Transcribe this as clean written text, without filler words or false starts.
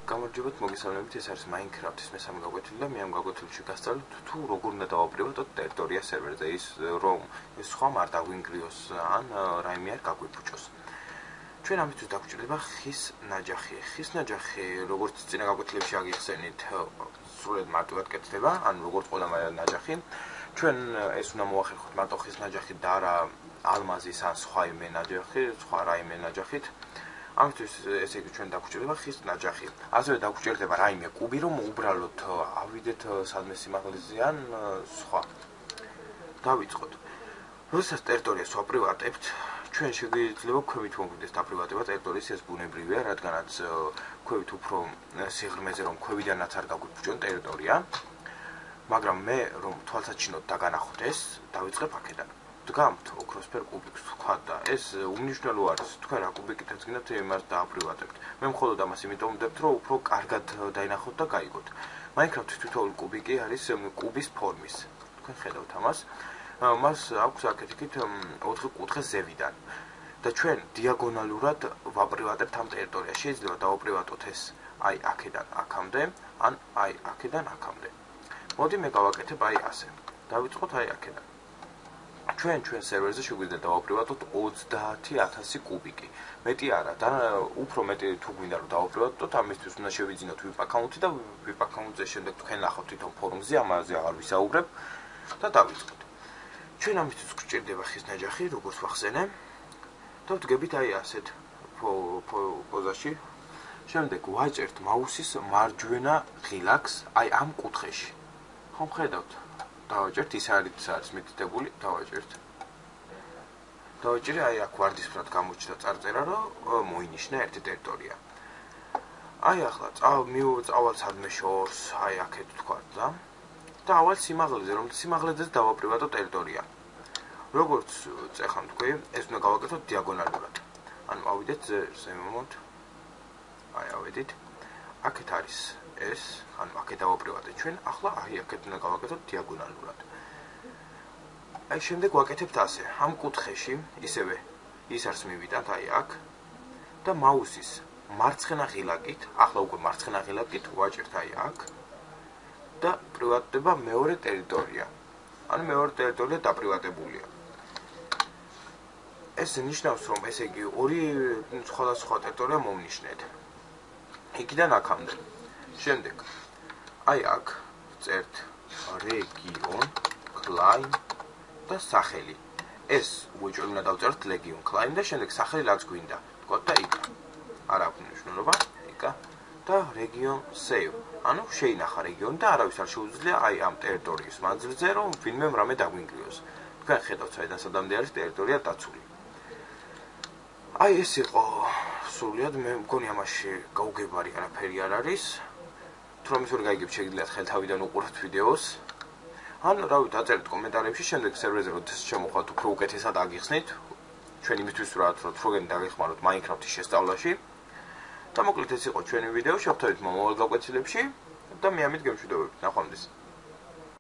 გამარჯობათ, მოგესალმებით, ეს არის Minecraft-ის მესამე გაკვეთილი და მე ამ გაკვეთილში გასწავლით თუ როგორ უნდა დავაპრივატოთ ტერიტორია სერვერზე, ის რომ ეს სხვა არ დაგვინგრიოს ან რაიმე არ გაგვიფუჭოს. ჩვენ ამისთვის დაგვჭირდება ხის ნაჯახი. ხის ნაჯახი, როგორც წინა გაკვეთილებში აგიხსენით, სრულად მარტივად კეთდება, ან როგორც ყველა ნაჯახი. ჩვენ ეს უნდა მოახერხოთ მარტო ხის ნაჯახი და არა ალმაზის ან სხვა რაიმე ნაჯახით. ამისთვის ესე იგი ჩვენ დაგვჭირდება ხის ნაჯახი. ასევე დაგვჭირდება რაიმე კუბი, რომ უბრალოდ ავიდეთ სადმე სიმაღლეზე ან სხვა. დავიწყოთ. როდესაც ტერიტორიას ვაპრივატებთ, ჩვენ შეგვიძლია ქვევით მოგვიდეს დაპრივატება ტერიტორიის, ეს ბუნებრივია, რადგანაც ქვევით უფრო სიღრმეზე რომ ქვევიდანაც არ გაგვიფუჭონ ტერიტორია. მაგრამ მე რომ თვალსაჩინოდ დაგანახოთ ეს, დავიწყებ აქედან. დგამთ ოქროსფერ კუბიკს თქვა და ეს უმნიშვნელო არის. თქვენ რა კუბიკითაც გინდათ იმას დააპრივატებთ. მე მხოლოდ ამას იმიტომ ვდებთ, რომ უფრო კარგად დაინახოთ და გაიგოთ. Minecraft-ის თითოეული კუბიკი არის კუბის ფორმის. თქვენ ხედავთ ამას. მას აქვს აქეთ-იქით 4 კუთხე ზევიდან. და ჩვენ დიაგონალურად ვაპრივატებთ ამ ტერიტორიას. შეიძლება დავაპრივატოთ ეს აი აქედან აქამდე, ან აი აქედან აქამდე. მოდი მე გავაკეთებ აი ასე. დავიწყოთ აი აქედან. ჩვენ სერვერზე შეგვიძლია დავაპრივატოთ 30,000 კუბიკი. მეტი არა, და უფრო მეტი თუ გვინდა რომ დავაპრივატოთ, ამისთვის უნდა შევიძინოთ VIP account-ი და VIP account-ზე შემდეგ თქვენ ნახავთ თვითონ ფორუმზე, ამაზე აღარ ვისაუბრებ და დავიწყოთ. ჩვენ ამისთვის გვჭირდება ხის ნაჯახი, როგორც ვახსენე. და ვდგებით აი ასეთ პოზაში. შემდეგ ვაჭერთ მაუსის მარჯვენა ღილაკს აი ამ კუთხეში. ხომ ხედავთ? დავაჭერთ, ის არის მითითებული, დავაჭერე აი აქ ვარდისფრად გამოჩნდა წარწერა, რომ მოინიშნა ერთი ტერიტორია. აი ახლა წავალ სადმე შორს, აი აქეთ თქვა და ავალ სიმაღლეზე, რომ სიმაღლეზე დავაპრივატო ტერიტორია. როგორც წეხან თქვი, ეს უნდა გავაკეთოთ დიაგონალურად. ანუ ავიდეთ ზემოთ. აი ავედით. აქეთ არის ეს, ანუ აქეთ დავაპრივატეთ ჩვენ, ახლა აი აქეთ უნდა გავაკეთოთ დიაგონალურად. აი შემდეგ ვაკეთებთ ასე, ამ კუთხეში, ისევე ის არის მივიდათ აი აქ და მაუსის მარცხენა ღილაკით, ახლა უკვე მარცხენა ღილაკით ვაჭერთ აი აქ და პრივატდება მეორე ტერიტორია. ანუ მეორე ტერიტორია დაპრივატებულია. ეს ნიშნავს, რომ ესე იგი ორი სხვადასხვა ტერიტორია მოვნიშნეთ. იქიდან აქამდე. შემდეგ აი აქ წერთ region climb და სახელი. ეს უეჭველი უნდა დავწერთ region climb და შემდეგ სახელი რაც გვინდა. თქვათ და იქ. არ აქვს მნიშვნელობა, იქა და region save. ანუ შეინახა რეგიონი და არავის არ შეუძლია აი ამ ტერიტორიის მანძილზე რომ ვინმე რამე დაგვინგრიოს. თქვენ ხედავთ საიდან სადამდე არის ტერიტორია დაცული. აი ეს იყო სრულად მე მგონი ამაში გაუგებარი არაფერი არ არის. თუ რამის ვერ გაიგებთ, შეგიძლიათ ხელთავიდან უყუროთ ვიდეოს. ან რავი, დაწერეთ კომენტარებში, შემდეგ სერვერზე როდესაც შემოხვდეთ, უფრო უკეთესად აგიხსნით. ჩვენ იმისთვის რომ როგორ დაგეხმაროთ Minecraft-ის შესწავლაში. და მოკლედ ეს იყო ჩვენი ვიდეო, შევხვდებით მომავალ გაკვეთილებში და მე ამით გემშვიდობებით. ნახვამდის.